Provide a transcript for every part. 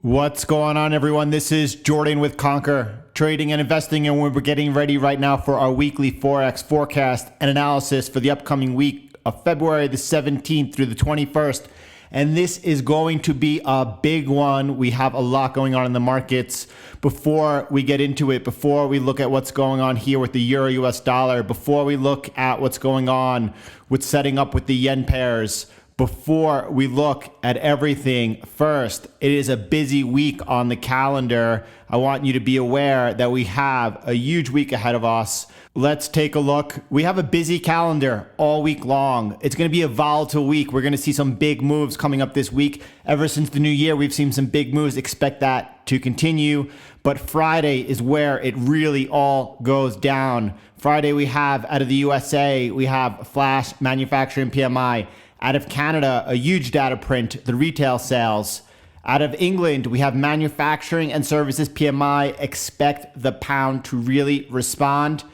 What's going on, everyone? This is Jordan with Conquer Trading and Investing, and we're getting ready right now for our weekly Forex forecast and analysis for the upcoming week of February the 17th through the 21st. And this is going to be a big one. We have a lot going on in the markets. Before we get into it, before we look at what's going on here with the Euro US dollar, before we look at what's going on with setting up with the yen pairs, before we look at everything, first, it is a busy week on the calendar. I want you to be aware that we have a huge week ahead of us. Let's take a look. We have a busy calendar all week long. It's going to be a volatile week. We're going to see some big moves coming up this week. Ever since the new year, we've seen some big moves. Expect that to continue. But Friday is where it really all goes down. Friday, we have out of the USA, we have flash manufacturing PMI. Out of Canada, a huge data print, the retail sales. Out of England, we have manufacturing and services PMI. Expect the pound to really respond.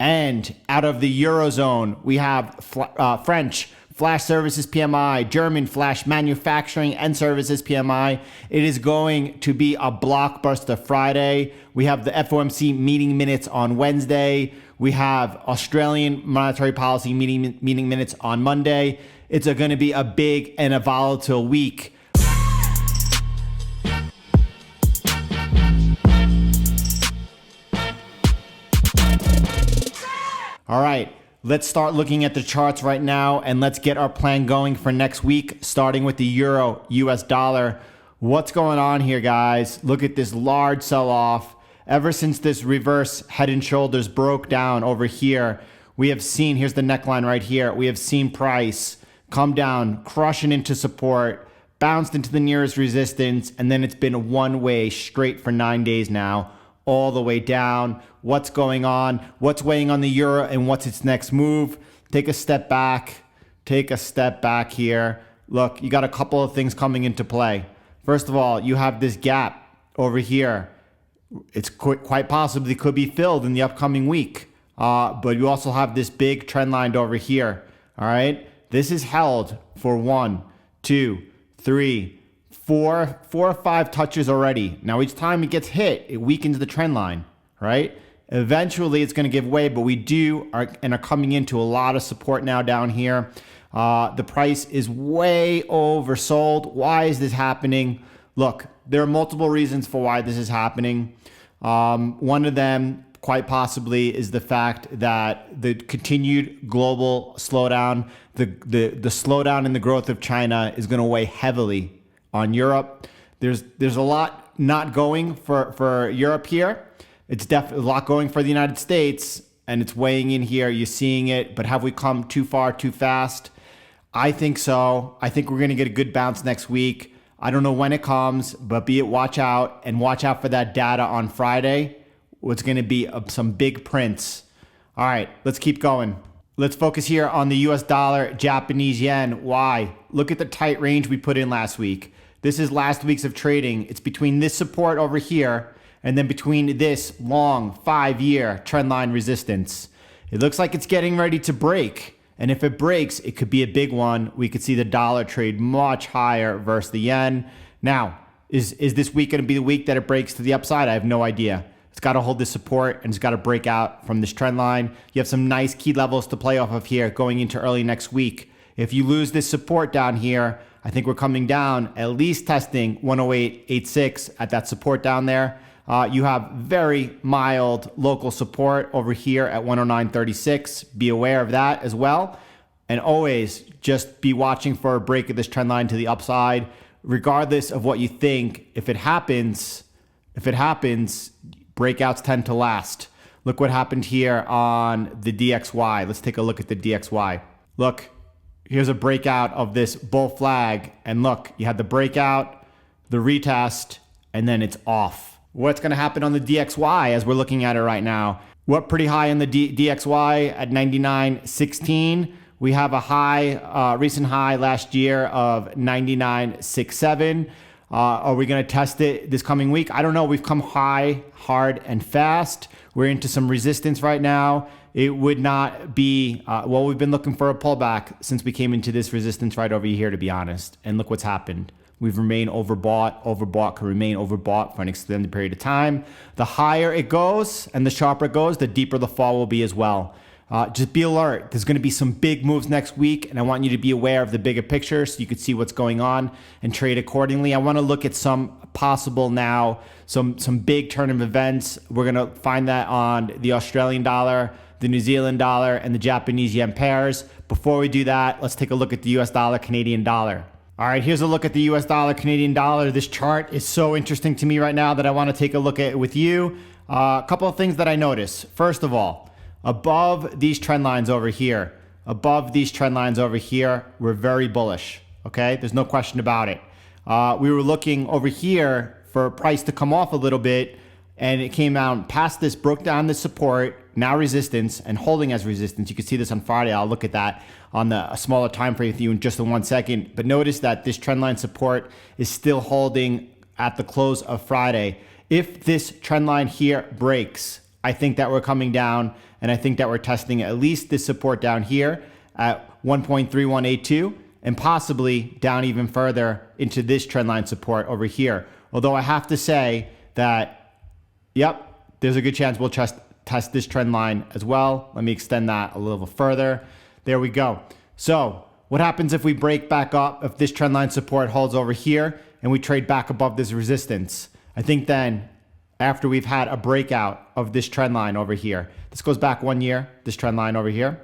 And out of the Eurozone, we have French flash services PMI, German flash manufacturing and services PMI. It is going to be a blockbuster Friday. We have the FOMC meeting minutes on Wednesday. We have Australian monetary policy meeting minutes on Monday. It's going to be a big and a volatile week. All right, let's start looking at the charts right now and let's get our plan going for next week, starting with the Euro US dollar. What's going on here, guys? Look at this large sell-off. Ever since this reverse head and shoulders broke down over here, we have seen, here's the neckline right here, we have seen price come down, crushing into support, bounced into the nearest resistance, and then it's been one way straight for 9 days now, all the way down. What's going on? What's weighing on the euro and what's its next move? Take a step back. Take a step back here. Look, you got a couple of things coming into play. First of all, you have this gap over here. It's quite possibly could be filled in the upcoming week. But you also have this big trend line over here. All right. This is held for 1, 2, 3, 4 or 5 touches already. Now, each time it gets hit, it weakens the trend line, right? Eventually, it's going to give way, but we are coming into a lot of support now down here. The price is way oversold. Why is this happening? Look, there are multiple reasons for why this is happening. One of them, quite possibly, is the fact that the continued global slowdown, the slowdown in the growth of China is going to weigh heavily on Europe. There's a lot not going for Europe here. It's definitely a lot going for the United States, and it's weighing in here. You're seeing it, but have we come too far too fast? I think so. I think we're going to get a good bounce next week. I don't know when it comes, but watch out for that data on Friday. It's going to be some big prints. All right, let's keep going. Let's focus here on the US dollar, Japanese yen. Why? Look at the tight range we put in last week. This is last week's of trading. It's between this support over here and then between this long 5-year trend line resistance. It looks like it's getting ready to break. And if it breaks, it could be a big one. We could see the dollar trade much higher versus the yen. Now, is this week going to be the week that it breaks to the upside? I have no idea. It's got to hold this support and it's got to break out from this trend line. You have some nice key levels to play off of here going into early next week. If you lose this support down here, I think we're coming down, at least testing 108.86 at that support down there. You have very mild local support over here at 109.36. Be aware of that as well. And always just be watching for a break of this trend line to the upside. Regardless of what you think, if it happens, breakouts tend to last. Look what happened here on the DXY. Let's take a look at the DXY. Look, here's a breakout of this bull flag. And look, you had the breakout, the retest, and then it's off. What's going to happen on the DXY as we're looking at it right now? We're pretty high in the DXY at 99.16. We have a high, recent high last year of 99.67. Are we going to test it this coming week? I don't know. We've come high, hard, and fast. We're into some resistance right now. It would not be, we've been looking for a pullback since we came into this resistance right over here, to be honest. And look what's happened. We've remained overbought. Overbought can remain overbought for an extended period of time. The higher it goes and the sharper it goes, the deeper the fall will be as well. Just be alert. There's going to be some big moves next week, and I want you to be aware of the bigger picture so you can see what's going on and trade accordingly. I want to look at some possible now, some big turn of events. We're going to find that on the Australian dollar, the New Zealand dollar, and the Japanese yen pairs. Before we do that, let's take a look at the US dollar, Canadian dollar. All right, here's a look at the US dollar, Canadian dollar. This chart is so interesting to me right now that I want to take a look at it with you. A couple of things that I notice. First of all, above these trend lines over here, we're very bullish, okay? There's no question about it. We were looking over here for price to come off a little bit, and it came out past this, broke down this support, now resistance, and holding as resistance. You can see this on Friday. I'll look at that on a smaller time frame with you in just in 1 second. But notice that this trend line support is still holding at the close of Friday. If this trend line here breaks, I think that we're coming down, and I think that we're testing at least this support down here at 1.3182 and possibly down even further into this trend line support over here. Although I have to say that, yep, there's a good chance we'll test this trend line as well. Let me extend that a little further. There we go. So what happens if we break back up, if this trend line support holds over here and we trade back above this resistance? I think then after we've had a breakout of this trend line over here, this goes back 1 year, this trend line over here.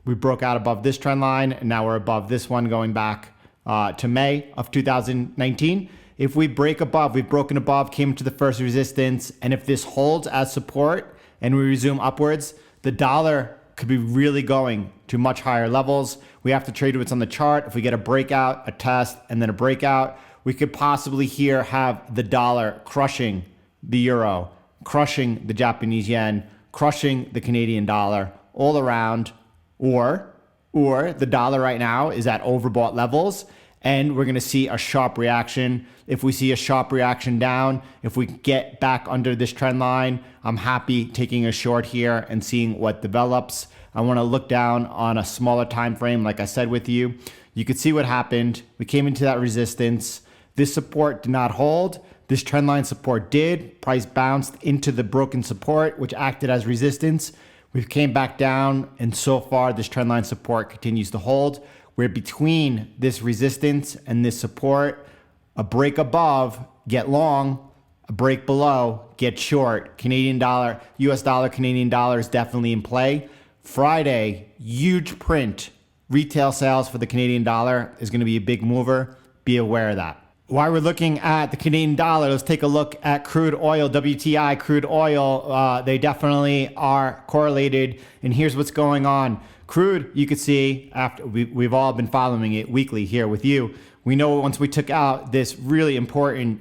We broke out above this trend line, and now we're above this one going back to May of 2019. If we break above, we've broken above, came to the first resistance, and if this holds as support and we resume upwards, the dollar could be really going to much higher levels. We have to trade what's on the chart. If we get a breakout, a test, and then a breakout, we could possibly here have the dollar crushing the euro, crushing the Japanese yen, crushing the Canadian dollar all around, or the dollar right now is at overbought levels, and we're going to see a sharp reaction. If we see a sharp reaction down, if we get back under this trend line, I'm happy taking a short here and seeing what develops. I want to look down on a smaller time frame, like I said with you. You could see what happened. We came into that resistance. This support did not hold. This trend line support did. Price bounced into the broken support, which acted as resistance. We came back down, and so far this trend line support continues to hold. We're between this resistance and this support. A break above, get long. A break below, get short. Canadian dollar, US dollar, Canadian dollar is definitely in play. Friday, huge print. Retail sales for the Canadian dollar is going to be a big mover. Be aware of that. While we're looking at the Canadian dollar, let's take a look at crude oil, WTI Crude Oil. They definitely are correlated, and here's what's going on. Crude, you could see, after we've all been following it weekly here with you. We know once we took out this really important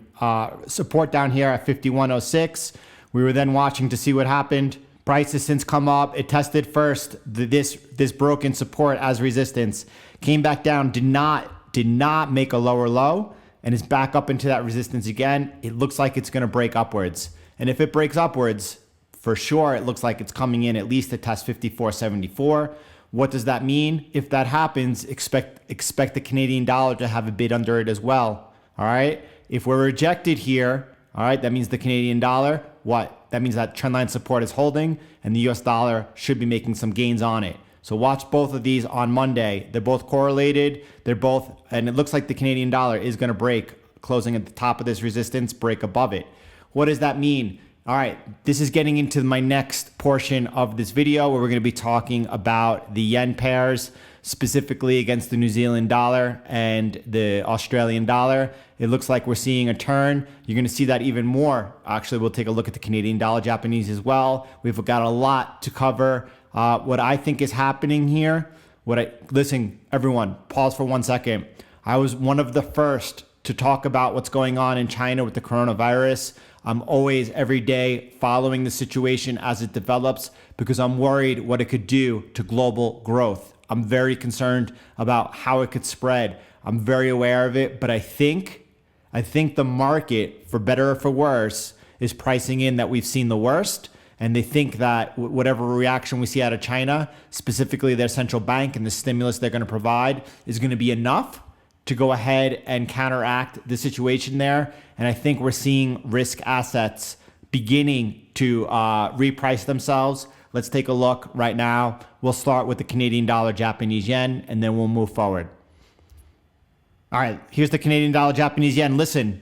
support down here at 51.06, we were then watching to see what happened. Price has since come up. It tested first this broken support as resistance, came back down, did not make a lower low, and is back up into that resistance again. It looks like it's going to break upwards. And if it breaks upwards, for sure, it looks like it's coming in at least to test 54.74. What does that mean? If that happens, expect the Canadian dollar to have a bid under it as well. All right. If we're rejected here, all right, that means the Canadian dollar, what? That means that trendline support is holding, and the US dollar should be making some gains on it. So watch both of these on Monday. They're both correlated. And it looks like the Canadian dollar is going to break, closing at the top of this resistance, break above it. What does that mean? All right, this is getting into my next portion of this video where we're going to be talking about the yen pairs, specifically against the New Zealand dollar and the Australian dollar. It looks like we're seeing a turn. You're going to see that even more. Actually, we'll take a look at the Canadian dollar, Japanese as well. We've got a lot to cover. What I think is happening here, listen, everyone, pause for 1 second. I was one of the first to talk about what's going on in China with the coronavirus. I'm always, every day, following the situation as it develops because I'm worried what it could do to global growth. I'm very concerned about how it could spread. I'm very aware of it, but I think the market, for better or for worse, is pricing in that we've seen the worst. And they think that whatever reaction we see out of China, specifically their central bank and the stimulus they're going to provide, is going to be enough. to go ahead and counteract the situation there. And I think we're seeing risk assets beginning to reprice themselves. Let's take a look right now. We'll start with the Canadian dollar, Japanese yen, and then we'll move forward. All right, here's the Canadian dollar, Japanese yen. Listen,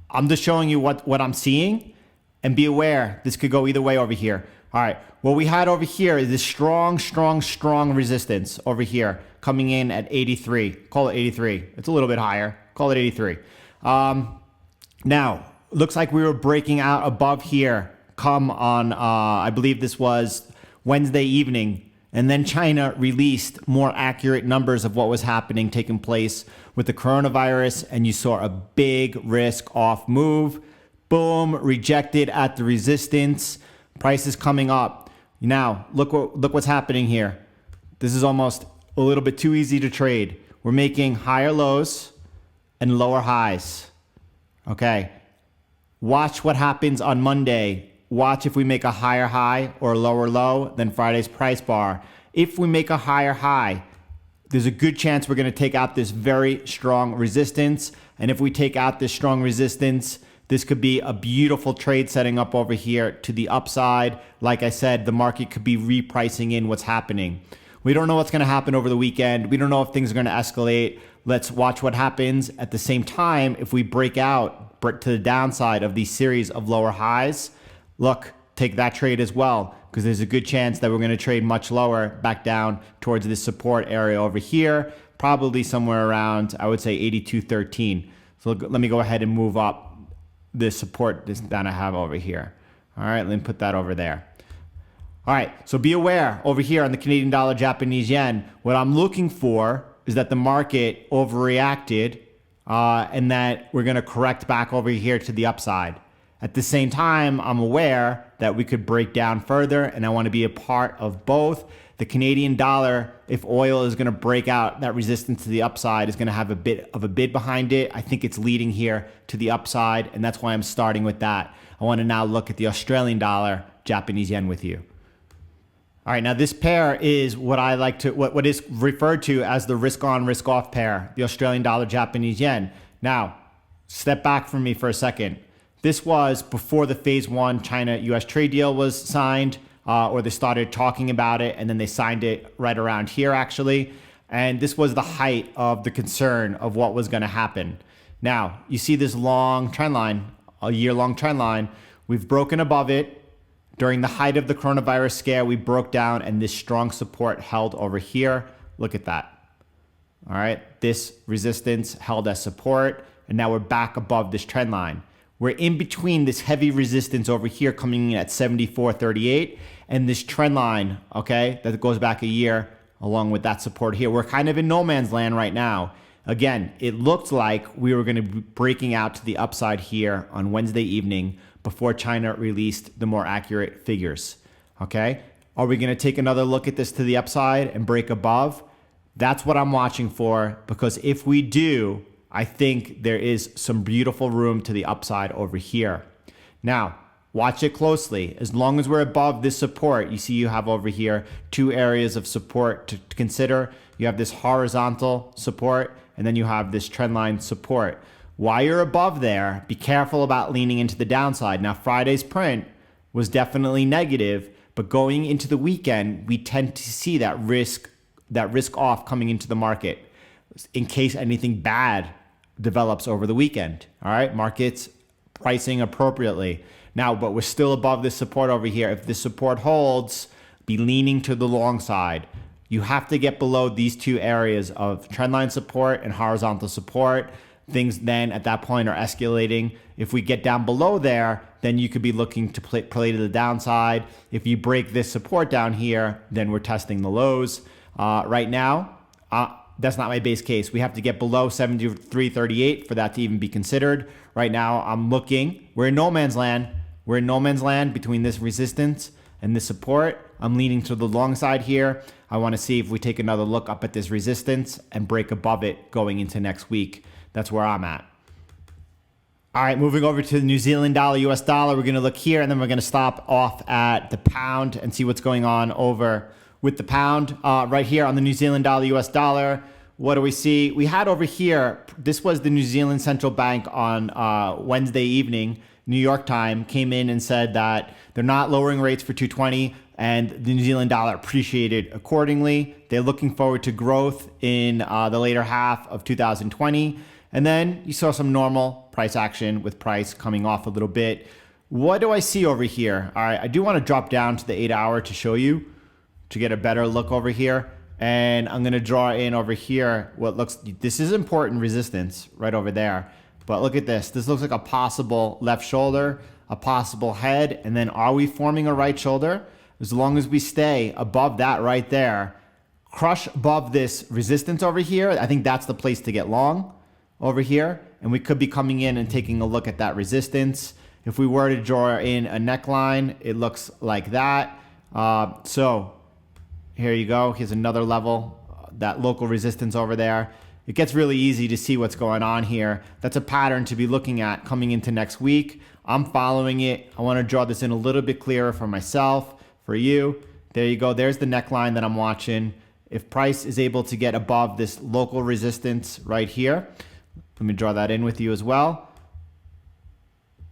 I'm just showing you what I'm seeing, and be aware this could go either way over here. All right, what we had over here is this strong resistance over here coming in at 83. Call it 83. It's a little bit higher. Call it 83. Now, looks like we were breaking out above here come on, I believe this was Wednesday evening. And then China released more accurate numbers of what was happening, taking place with the coronavirus. And you saw a big risk off move. Boom, rejected at the resistance. Prices coming up. Now, look what's happening here. This is almost a little bit too easy to trade. We're making higher lows and lower highs. Okay. Watch what happens on Monday. Watch if we make a higher high or a lower low than Friday's price bar. If we make a higher high, there's a good chance we're going to take out this very strong resistance. And if we take out this strong resistance, this could be a beautiful trade setting up over here to the upside. Like I said, the market could be repricing in what's happening. We don't know what's going to happen over the weekend. We don't know if things are going to escalate. Let's watch what happens. At the same time, if we break out to the downside of these series of lower highs, look, take that trade as well, because there's a good chance that we're going to trade much lower back down towards this support area over here, probably somewhere around, I would say 82.13. So let me go ahead and move up this support that I have over here. All right, let me put that over there. All right, so be aware over here on the Canadian dollar, Japanese yen, what I'm looking for is that the market overreacted and that we're going to correct back over here to the upside. At the same time, I'm aware that we could break down further, and I want to be a part of both. The Canadian dollar, if oil is going to break out that resistance to the upside, is going to have a bit of a bid behind it. I think it's leading here to the upside, and that's why I'm starting with that. I want to now look at the Australian dollar, Japanese yen with you. All right, now this pair is what I like to, what is referred to as the risk on, risk off pair, the Australian dollar, Japanese yen. Now, step back from me for a second. This was before the phase one China-US trade deal was signed, or they started talking about it, and then they signed it right around here, actually. And this was the height of the concern of what was going to happen. Now, you see this long trend line, a year-long trend line. We've broken above it. During the height of the coronavirus scare, we broke down, and this strong support held over here. Look at that. All right, this resistance held as support, and now we're back above this trend line. We're in between this heavy resistance over here coming in at 74.38 and this trend line, okay, that goes back a year along with that support here. We're kind of in no man's land right now. Again, it looked like we were going to be breaking out to the upside here on Wednesday evening before China released the more accurate figures, okay? Are we going to take another look at this to the upside and break above? That's what I'm watching for, because if we do, I think there is some beautiful room to the upside over here. Now, watch it closely. As long as we're above this support, you see you have over here two areas of support to consider. You have this horizontal support, and then you have this trendline support. While you're above there, be careful about leaning into the downside. Now, Friday's print was definitely negative, but going into the weekend, we tend to see that risk off coming into the market in case anything bad develops over the weekend. All right, markets pricing appropriately. Now, but we're still above this support over here. If this support holds, be leaning to the long side. You have to get below these two areas of trendline support and horizontal support. Things then at that point are escalating. If we get down below there, then you could be looking to play to the downside. If you break this support down here, then we're testing the lows. Right now, that's not my base case. We have to get below 73.38 for that to even be considered. Right now, I'm looking. We're in no man's land. We're in no man's land between this resistance and this support. I'm leaning to the long side here. I want to see if we take another look up at this resistance and break above it going into next week. That's where I'm at. All right, moving over to the New Zealand dollar, US dollar. We're going to look here, and then we're going to stop off at the pound and see what's going on over with the pound. Right here on the New Zealand dollar, US dollar, What do we see? We had over here, this was the New Zealand Central Bank on Wednesday evening, New York time, came in and said that they're not lowering rates for 220 and the New Zealand dollar appreciated accordingly. They're looking forward to growth in the later half of 2020. And then you saw some normal price action with price coming off a little bit. What do I see over here? All right, I do want to drop down to the 8-hour to show you, to get a better look over here. And I'm going to draw in over here what looks, this is important resistance right over there. But look at this. This looks like a possible left shoulder, a possible head. And then are we forming a right shoulder? As long as we stay above that right there, crush above this resistance over here, I think that's the place to get long over here. And we could be coming in and taking a look at that resistance. If we were to draw in a neckline, it looks like that. So here you go. Here's another level, that local resistance over there. It gets really easy to see what's going on here. That's a pattern to be looking at coming into next week. I'm following it. I want to draw this in a little bit clearer for myself, for you. There you go. There's the neckline that I'm watching. If price is able to get above this local resistance right here, let me draw that in with you as well.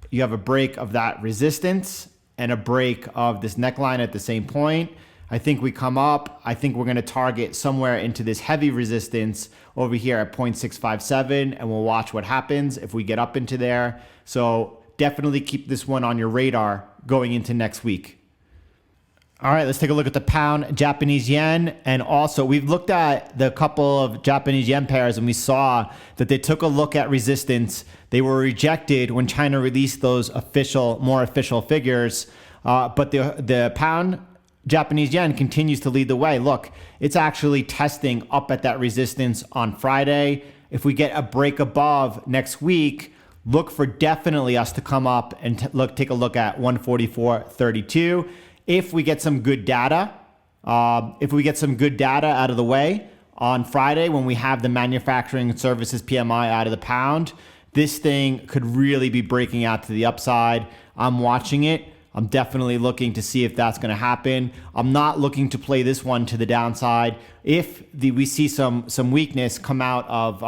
You have a break of that resistance and a break of this neckline at the same point. I think we come up. I think we're going to target somewhere into this heavy resistance over here at 0.657, and we'll watch what happens if we get up into there. So definitely keep this one on your radar going into next week. All right, let's take a look at the pound Japanese yen. And also, we've looked at the couple of Japanese yen pairs, and we saw that they took a look at resistance. They were rejected when China released those more official figures. But the pound Japanese yen continues to lead the way. Look, it's actually testing up at that resistance on Friday. If we get a break above next week, look for definitely us to come up and take a look at 144.32. If we get some good data, out of the way on Friday when we have the manufacturing and services PMI out of the pound, this thing could really be breaking out to the upside. I'm watching it. I'm definitely looking to see if that's going to happen. I'm not looking to play this one to the downside. If we see some weakness come out of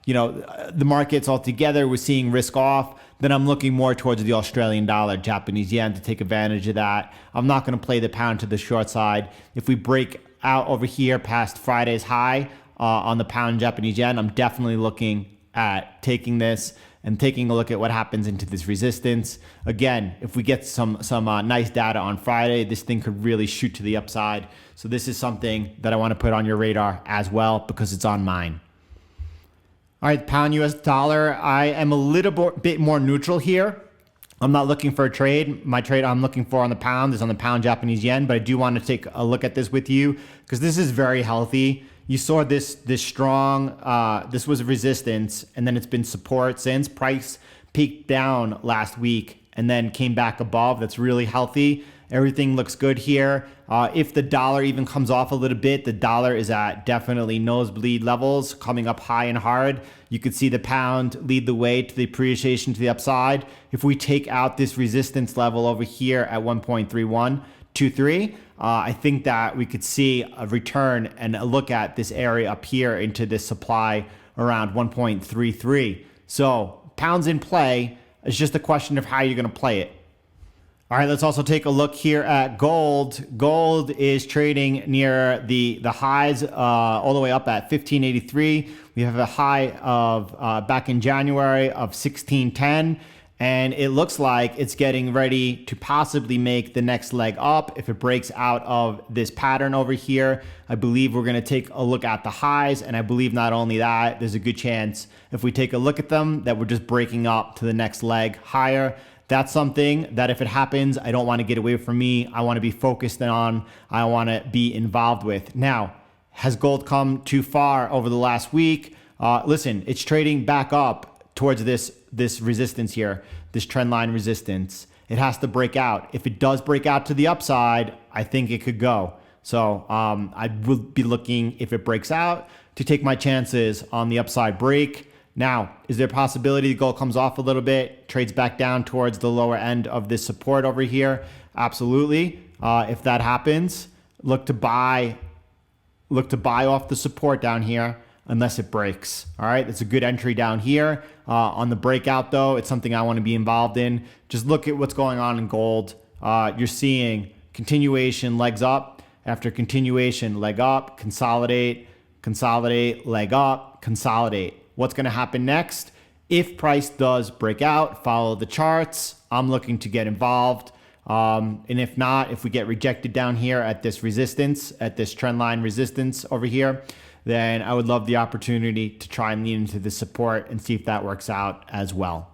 the markets altogether, we're seeing risk off, then I'm looking more towards the Australian dollar, Japanese yen to take advantage of that. I'm not going to play the pound to the short side. If we break out over here past Friday's high on the pound Japanese yen, I'm definitely looking at taking this and taking a look at what happens into this resistance. Again, if we get some nice data on Friday, this thing could really shoot to the upside. So this is something that I want to put on your radar as well because it's on mine. All right, pound US dollar. I am a little bit more neutral here. I'm not looking for a trade. My trade I'm looking for on the pound is on the pound Japanese yen, but I do want to take a look at this with you because this is very healthy. You saw this strong, this was resistance, and then it's been support since. Price peaked down last week and then came back above. That's really healthy. Everything looks good here. If the dollar even comes off a little bit, the dollar is at definitely nosebleed levels, coming up high and hard. You could see the pound lead the way to the appreciation to the upside. If we take out this resistance level over here at 1.3123, I think that we could see a return and a look at this area up here into this supply around 1.33. So pounds in play. It's just a question of how you're going to play it. All right, let's also take a look here at gold. Gold is trading near the highs all the way up at 1583. We have a high of back in January of 1610. And it looks like it's getting ready to possibly make the next leg up. If it breaks out of this pattern over here, I believe we're going to take a look at the highs. And I believe not only that, there's a good chance if we take a look at them that we're just breaking up to the next leg higher. That's something that if it happens, I don't want to get away from me. I want to be focused on, I want to be involved with. Now, has gold come too far over the last week? Listen, it's trading back up towards this resistance here, this trend line resistance. It has to break out. If it does break out to the upside, I think it could go. So I will be looking, if it breaks out, to take my chances on the upside break. Now, is there a possibility gold comes off a little bit, trades back down towards the lower end of this support over here? Absolutely. If that happens, look to buy off the support down here unless it breaks. All right, that's a good entry down here. On the breakout though, it's something I want to be involved in. Just look at what's going on in gold. You're seeing continuation, legs up after continuation, leg up, consolidate, consolidate, leg up, consolidate. What's going to happen next? If price does break out, follow the charts. I'm looking to get involved. And if not, if we get rejected down here at this resistance, at this trend line resistance over here, then I would love the opportunity to try and lean into the support and see if that works out as well.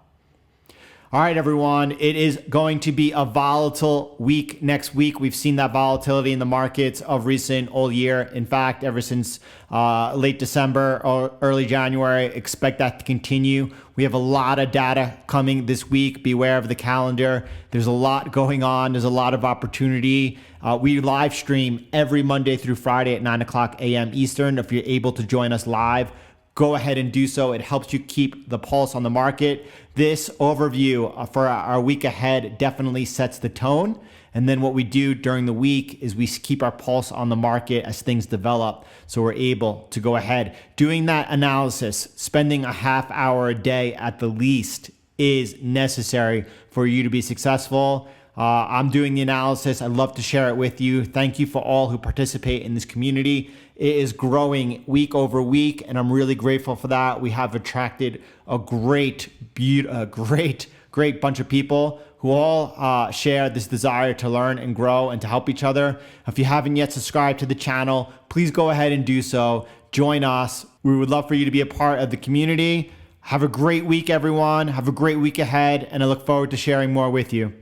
All right, everyone, it is going to be a volatile week next week. We've seen that volatility in the markets of recent all year. In fact, ever since late December or early January, expect that to continue. We have a lot of data coming this week. Beware of the calendar. There's a lot going on. There's a lot of opportunity. We live stream every Monday through Friday at 9 o'clock a.m. Eastern. If you're able to join us live, go ahead and do so. It helps you keep the pulse on the market. This overview for our week ahead definitely sets the tone. And then what we do during the week is we keep our pulse on the market as things develop. So we're able to go ahead. Doing that analysis, spending a half hour a day at the least is necessary for you to be successful. I'm doing the analysis. I'd love to share it with you. Thank you for all who participate in this community. It is growing week over week, and I'm really grateful for that. We have attracted a great bunch of people who all share this desire to learn and grow and to help each other. If you haven't yet subscribed to the channel, please go ahead and do so. Join us. We would love for you to be a part of the community. Have a great week, everyone. Have a great week ahead, and I look forward to sharing more with you.